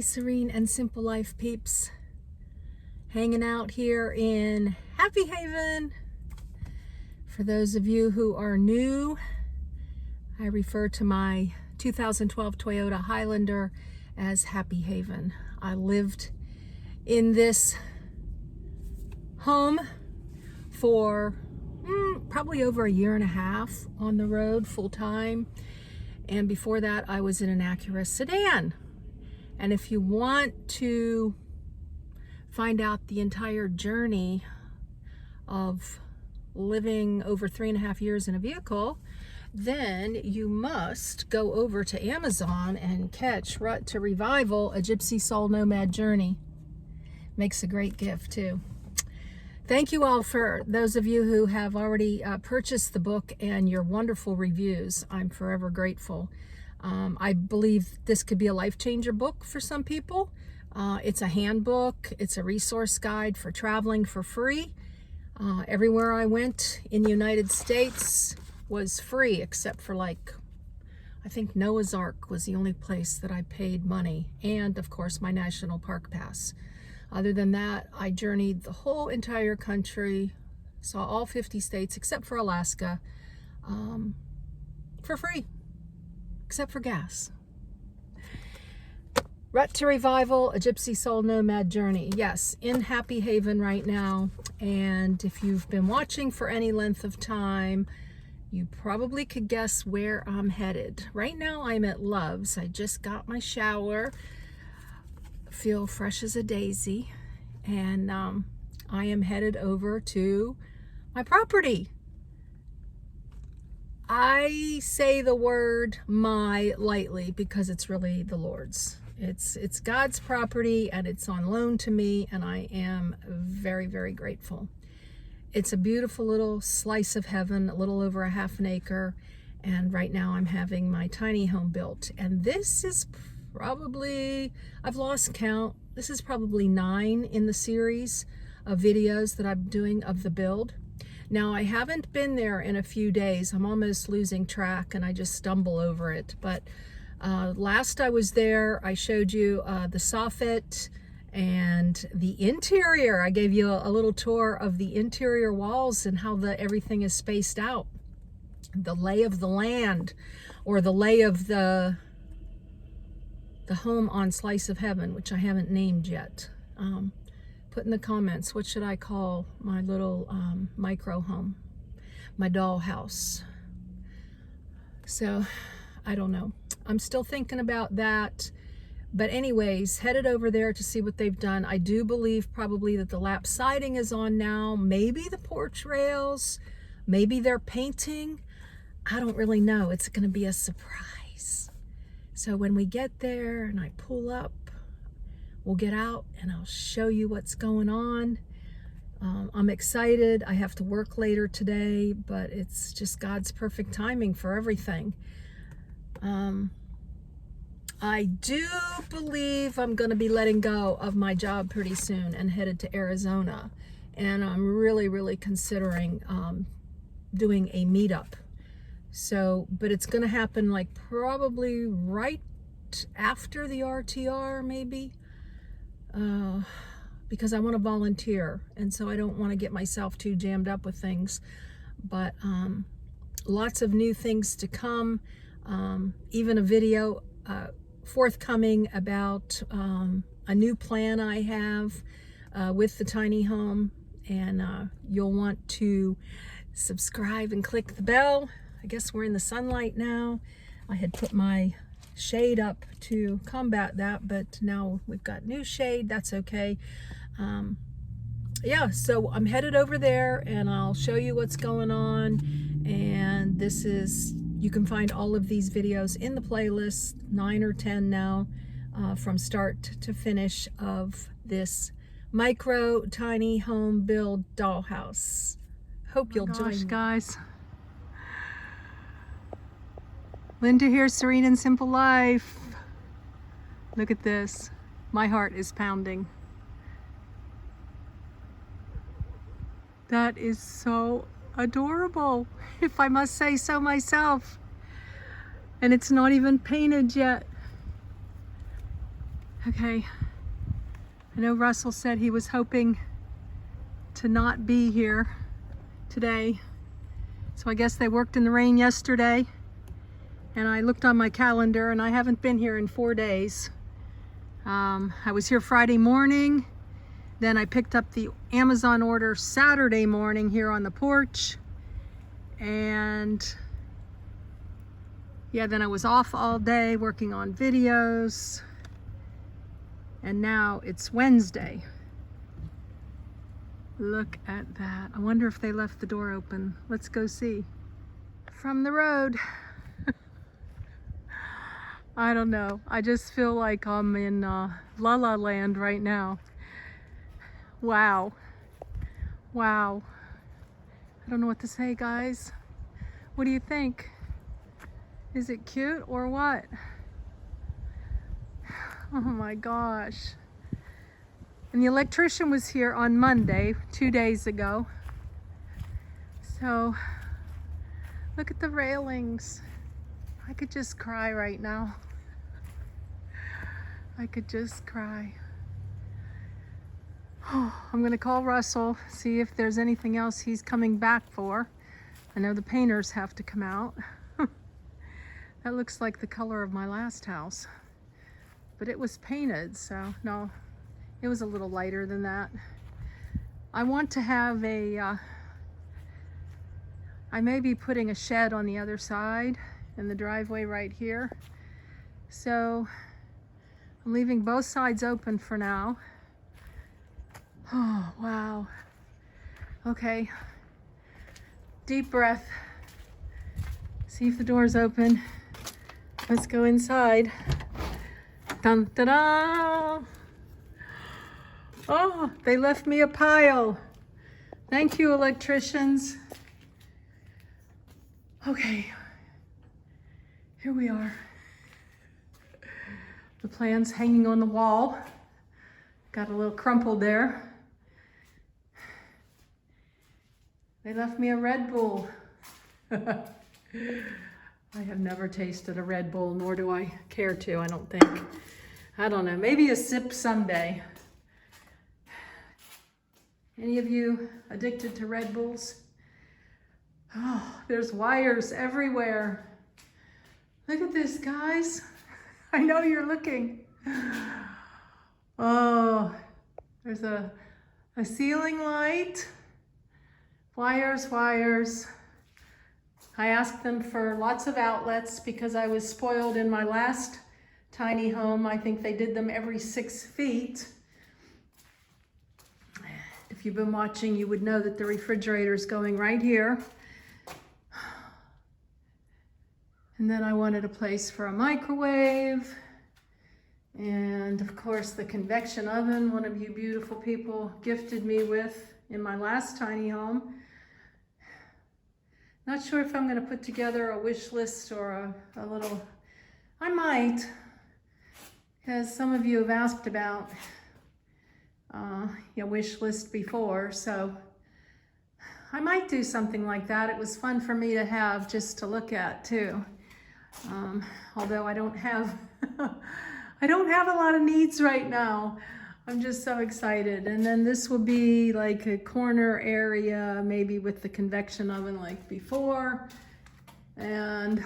Hey Serene and Simple Life peeps, hanging out here in Happy Haven. For those of you who are new, I refer to my 2012 Toyota Highlander as Happy Haven. I lived in this home for probably over a year and a half on the road full time, and before that I was in an Acura sedan. And if you want to find out the entire journey of living over 3.5 years in a vehicle, then you must go over to Amazon and catch Rut to Revival, A Gypsy Soul Nomad Journey. Makes a great gift too. Thank you all for those of you who have already purchased the book and your wonderful reviews. I'm forever grateful. I believe this could be a life-changer book for some people. It's a handbook. It's a resource guide for traveling for free. Everywhere I went in the United States was free, except for I think Noah's Ark was the only place that I paid money, and of course my National Park Pass. Other than that, I journeyed the whole entire country, saw all 50 states except for Alaska, for free. Except for gas. Rut to Revival, A Gypsy Soul Nomad Journey. Yes, in Happy Haven right now. And if you've been watching for any length of time, you probably could guess where I'm headed. Right now I'm at Love's. I just got my shower. Feel fresh as a daisy. And I am headed over to my property. I say the word my lightly because it's really the Lord's. It's God's property and it's on loan to me, and I am very, very grateful. It's a beautiful little slice of heaven, a little over 1/2 acre, and right now I'm having my tiny home built. And this is probably, I've lost count, this is probably 9 in the series of videos that I'm doing of the build. Now, I haven't been there in a few days. I'm almost losing track and I just stumble over it. But last I was there, I showed you the soffit and the interior. I gave you a little tour of the interior walls and how everything is spaced out. The lay of the land, or the lay of the home on Slice of Heaven, which I haven't named yet. Put in the comments, what should I call my little micro home, my dollhouse? So I don't know. I'm still thinking about that. But anyways, headed over there to see what they've done. I do believe probably that the lap siding is on now. Maybe the porch rails. Maybe they're painting. I don't really know. It's going to be a surprise. So when we get there and I pull up, we'll get out and I'll show you what's going on. I'm excited. I have to work later today, but it's just God's perfect timing for everything. I do believe I'm going to be letting go of my job pretty soon and headed to Arizona. And I'm really, really considering doing a meetup. So, but it's going to happen probably right after the RTR, maybe. Because I want to volunteer, and so I don't want to get myself too jammed up with things. But lots of new things to come, even a video forthcoming about a new plan I have with the tiny home, and you'll want to subscribe and click the bell. I guess we're in the sunlight now. I had put my shade up to combat that, but now we've got new shade. That's okay. Yeah, so I'm headed over there and I'll show you what's going on. And this is, you can find all of these videos in the playlist, 9 or 10 now, from start to finish of this micro tiny home build dollhouse. Hope you'll join me. Guys, Linda here, Serene and Simple Life. Look at this. My heart is pounding. That is so adorable, if I must say so myself. And it's not even painted yet. Okay, I know Russell said he was hoping to not be here today. So I guess they worked in the rain yesterday. And I looked on my calendar and I haven't been here in 4 days. I was here Friday morning. Then I picked up the Amazon order Saturday morning here on the porch. And yeah, then I was off all day working on videos. And now it's Wednesday. Look at that. I wonder if they left the door open. Let's go see. From the road. I don't know. I just feel like I'm in La La Land right now. Wow. Wow. I don't know what to say, guys. What do you think? Is it cute or what? Oh my gosh. And the electrician was here on Monday, 2 days ago. So, look at the railings. I could just cry right now. I could just cry. Oh, I'm gonna call Russell, see if there's anything else he's coming back for. I know the painters have to come out. That looks like the color of my last house. But it was painted, so no, it was a little lighter than that. I want to have I may be putting a shed on the other side in the driveway right here. So I'm leaving both sides open for now. Oh, wow. Okay. Deep breath. See if the door's open. Let's go inside. Dun, da, da. Oh, they left me a pile. Thank you, electricians. Okay, here we are. The plans hanging on the wall. Got a little crumpled there. They left me a Red Bull. I have never tasted a Red Bull, nor do I care to, I don't think. I don't know, maybe a sip someday. Any of you addicted to Red Bulls? Oh, there's wires everywhere. Look at this, guys. I know you're looking. Oh, there's a ceiling light. Wires, wires. I asked them for lots of outlets because I was spoiled in my last tiny home. I think they did them every 6 feet. If you've been watching, you would know that the refrigerator is going right here. And then I wanted a place for a microwave. And of course the convection oven, one of you beautiful people gifted me with in my last tiny home. Not sure if I'm gonna put together a wish list or a little, I might, because some of you have asked about your wish list before, so I might do something like that. It was fun for me to have just to look at too. Although I don't have I don't have a lot of needs right now. I'm just so excited. And then this will be like a corner area, maybe with the convection oven like before. And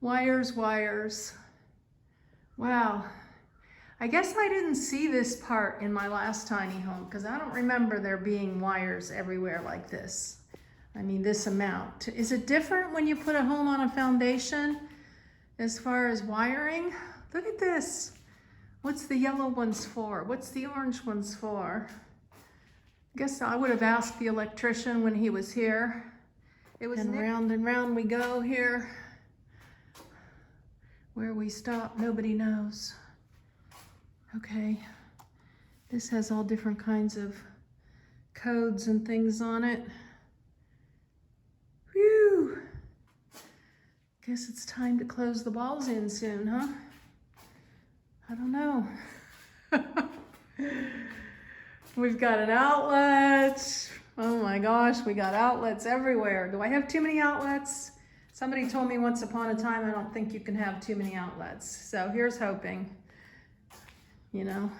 wires, wires. Wow. I guess I didn't see this part in my last tiny home because I don't remember there being wires everywhere like this. I mean, this amount. Is it different when you put a home on a foundation as far as wiring? Look at this. What's the yellow ones for? What's the orange ones for? I guess I would have asked the electrician when he was here. It was round and round we go here. Where we stop, nobody knows. Okay. This has all different kinds of codes and things on it. Whew. Guess it's time to close the walls in soon, huh? I don't know. We've got an outlet. Oh my gosh, we got outlets everywhere. Do I have too many outlets? Somebody told me once upon a time, I don't think you can have too many outlets. So here's hoping. you know.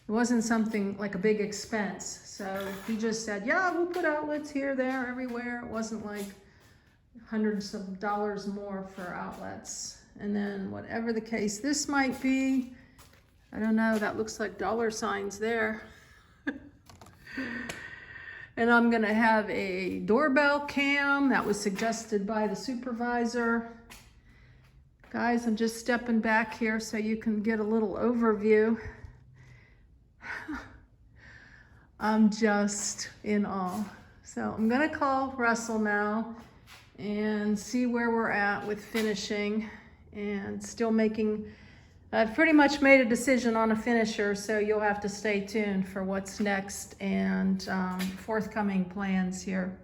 It wasn't something like a big expense. So he just said, yeah, we'll put outlets here, there, everywhere. It wasn't like hundreds of dollars more for outlets. And then whatever the case this might be, I don't know, that looks like dollar signs there. And I'm gonna have a doorbell cam that was suggested by the supervisor. Guys, I'm just stepping back here so you can get a little overview. I'm just in awe. So I'm gonna call Russell now and see where we're at with finishing, and still making, I've pretty much made a decision on a finisher, so you'll have to stay tuned for what's next and forthcoming plans here.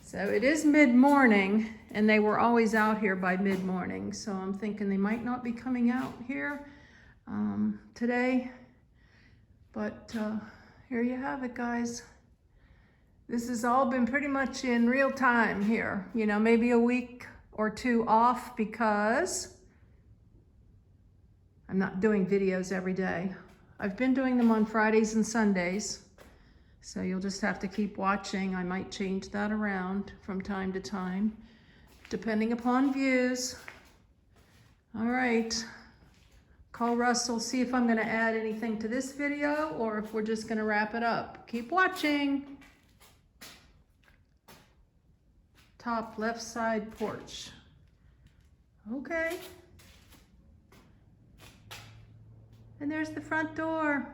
So it is mid-morning, and they were always out here by mid-morning, so I'm thinking they might not be coming out here today. But here you have it, guys. This has all been pretty much in real time here. You know, maybe a week or two off because I'm not doing videos every day. I've been doing them on Fridays and Sundays, so you'll just have to keep watching. I might change that around from time to time, depending upon views. All right. Call Russell, see if I'm gonna add anything to this video or if we're just gonna wrap it up. Keep watching. Top left side porch. Okay. And there's the front door.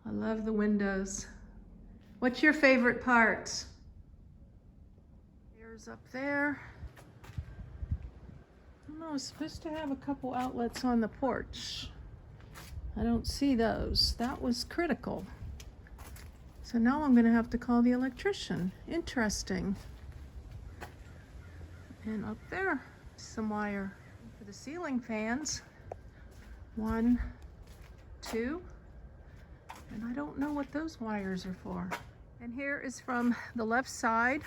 I love the windows. What's your favorite part? Stairs up there. I don't know, I was supposed to have a couple outlets on the porch. I don't see those. That was critical. So now I'm gonna have to call the electrician. Interesting. And up there, some wire for the ceiling fans. 1, 2, and I don't know what those wires are for. And here is from the left side.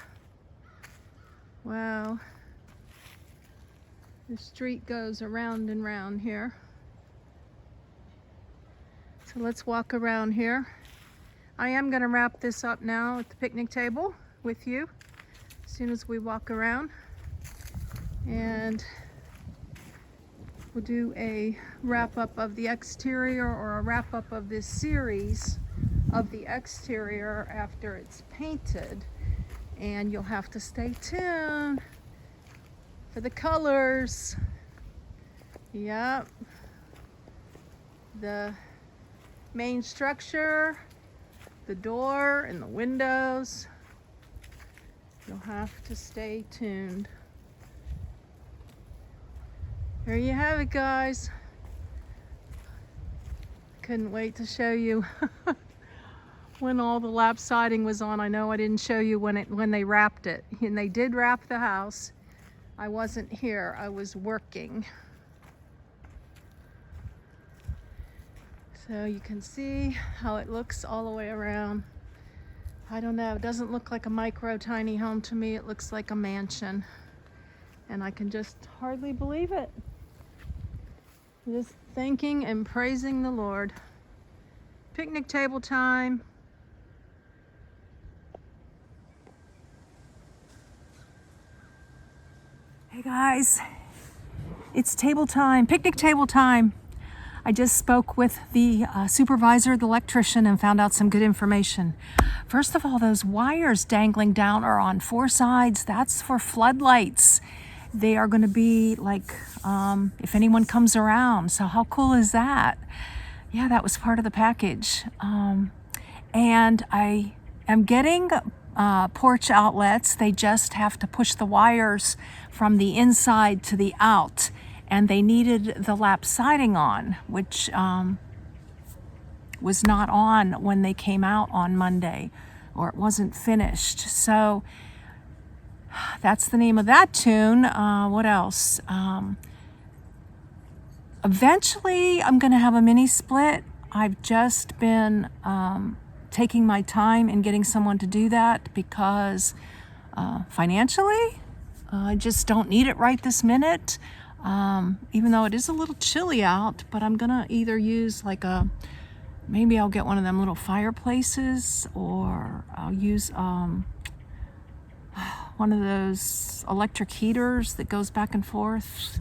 Wow. The street goes around and round here. So let's walk around here. I am going to wrap this up now at the picnic table with you as soon as we walk around. And we'll do a wrap up of the exterior, or a wrap up of this series of the exterior after it's painted. And you'll have to stay tuned for the colors. Yep. The main structure, the door and the windows. You'll have to stay tuned. There you have it, guys. Couldn't wait to show you when all the lap siding was on. I know I didn't show you when they wrapped it. And they did wrap the house. I wasn't here, I was working. So you can see how it looks all the way around. I don't know, it doesn't look like a micro tiny home to me. It looks like a mansion. And I can just hardly believe it. Just thanking and praising the Lord. Picnic table time. Hey guys, it's table time, picnic table time. I just spoke with the supervisor, the electrician, and found out some good information. First of all, those wires dangling down are on 4 sides. That's for floodlights. They are going to be like, if anyone comes around. So how cool is that? Yeah, that was part of the package. And I am getting porch outlets. They just have to push the wires from the inside to the out. And they needed the lap siding on, which was not on when they came out on Monday, or it wasn't finished. So that's the name of that tune. What else? Eventually, I'm going to have a mini split. I've just been taking my time and getting someone to do that because financially, I just don't need it right this minute. even though it is a little chilly out, but I'm gonna either use like maybe I'll get one of them little fireplaces, or I'll use one of those electric heaters that goes back and forth.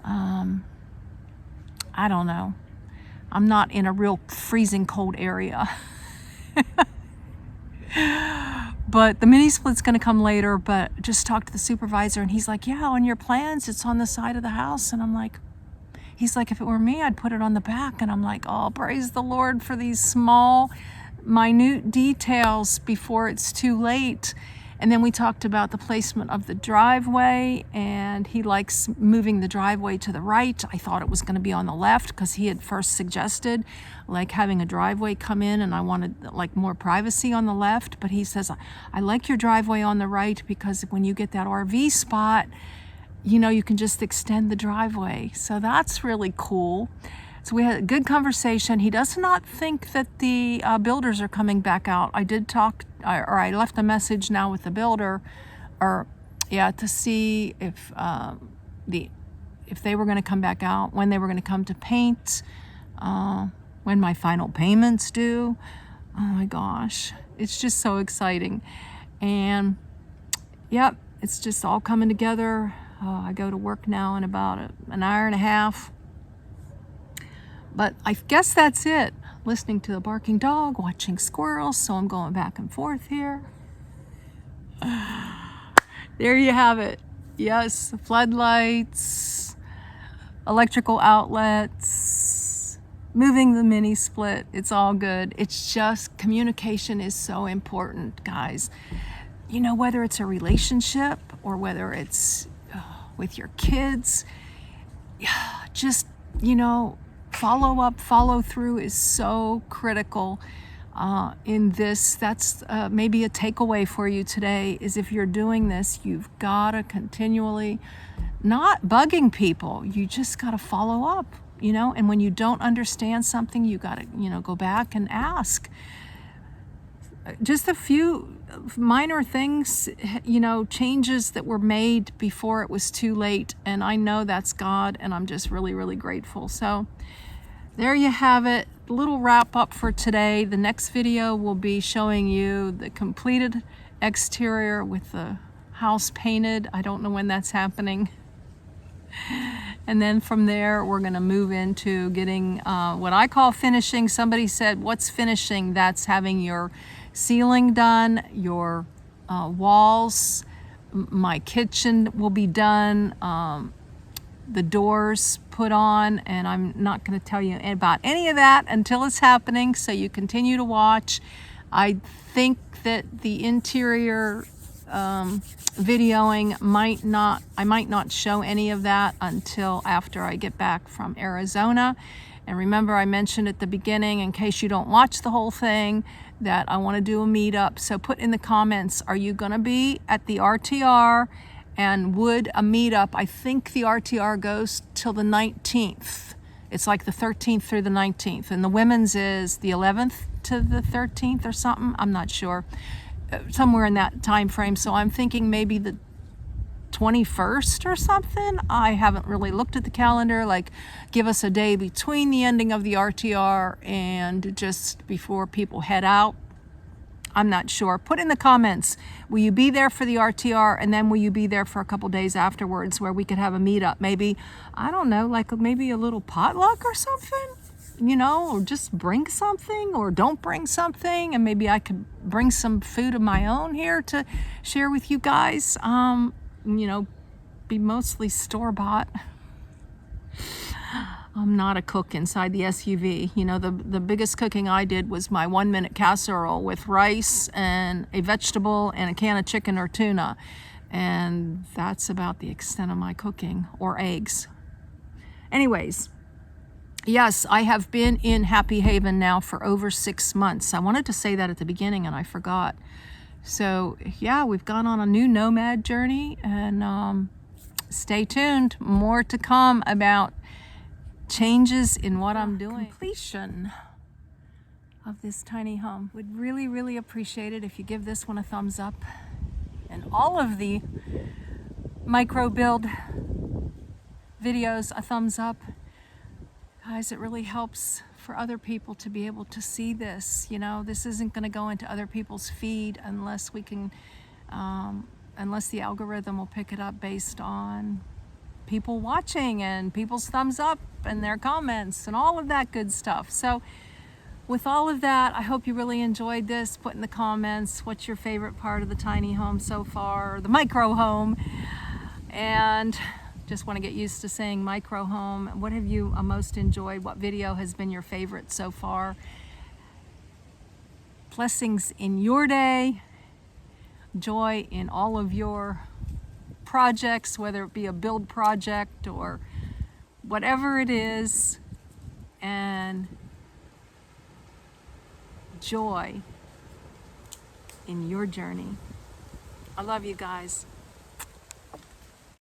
I don't know. I'm not in a real freezing cold area. But the mini split's going to come later, but just talked to the supervisor and he's like, yeah, on your plans, it's on the side of the house. And I'm like, he's like, if it were me, I'd put it on the back. And I'm like, oh, praise the Lord for these small, minute details before it's too late. And then we talked about the placement of the driveway, and he likes moving the driveway to the right. I thought it was going to be on the left because he had first suggested like having a driveway come in, and I wanted like more privacy on the left. But he says, I like your driveway on the right because when you get that RV spot, you know, you can just extend the driveway. So that's really cool. So we had a good conversation. He does not think that the builders are coming back out. I did talk, or I left a message now with the builder, to see if they were going to come back out, when they were going to come to paint, when my final payment's due. Oh my gosh, it's just so exciting. And yep, it's just all coming together. I go to work now in about an hour and a half. But I guess that's it. Listening to the barking dog, watching squirrels, so I'm going back and forth here. There you have it. Yes, floodlights, electrical outlets, moving the mini split. It's all good. It's just communication is so important, guys. You know, whether it's a relationship or whether it's with your kids, just, you know, follow up, follow through is so critical in this. That's maybe a takeaway for you today, is if you're doing this, you've got to continually, not bugging people, you just got to follow up, you know, and when you don't understand something, you got to, you know, go back and ask. Just a few minor things, you know, changes that were made before it was too late. And I know that's God, and I'm just really, really grateful. So there you have it. A little wrap up for today. The next video will be showing you the completed exterior with the house painted. I don't know when that's happening. And then from there, we're going to move into getting what I call finishing. Somebody said, what's finishing? That's having your ceiling done, your walls, my kitchen will be done, the doors put on, and I'm not going to tell you about any of that until it's happening, so you continue to watch. I think that the interior videoing I might not show any of that until after I get back from Arizona. And remember, I mentioned at the beginning, in case you don't watch the whole thing, that I want to do a meetup. So put in the comments, are you going to be at the RTR, and would a meetup? I think the RTR goes till the 19th. It's like the 13th through the 19th, and the women's is the 11th to the 13th or something. I'm not sure, somewhere in that time frame. So I'm thinking maybe the 21st or something. I haven't really looked at the calendar. Like, give us a day between the ending of the RTR and just before people head out. I'm not sure. Put in the comments, will you be there for the RTR, and then will you be there for a couple days afterwards where we could have a meetup? Maybe, I don't know, like maybe a little potluck or something, you know, or just bring something, or don't bring something, and maybe I could bring some food of my own here to share with you guys. You know, be mostly store-bought. I'm not a cook inside the SUV. You know, the biggest cooking I did was my 1-minute casserole with rice and a vegetable and a can of chicken or tuna. And that's about the extent of my cooking, or eggs. Anyways, yes, I have been in Happy Haven now for over 6 months. I wanted to say that at the beginning and I forgot. So yeah, we've gone on a new nomad journey, and stay tuned. More to come about changes in what I'm doing. Completion of this tiny home. Would really, really appreciate it if you give this one a thumbs up. And all of the micro build videos a thumbs up. Guys, it really helps for other people to be able to see this. You know, this isn't going to go into other people's feed unless we can, unless the algorithm will pick it up based on people watching and people's thumbs up and their comments and all of that good stuff. So with all of that, I hope you really enjoyed this. Put in the comments what's your favorite part of the tiny home so far, or the micro home. And just want to get used to saying micro home. What have you most enjoyed? What video has been your favorite so far? Blessings in your day, joy in all of your projects, whether it be a build project or whatever it is, and joy in your journey. I love you guys.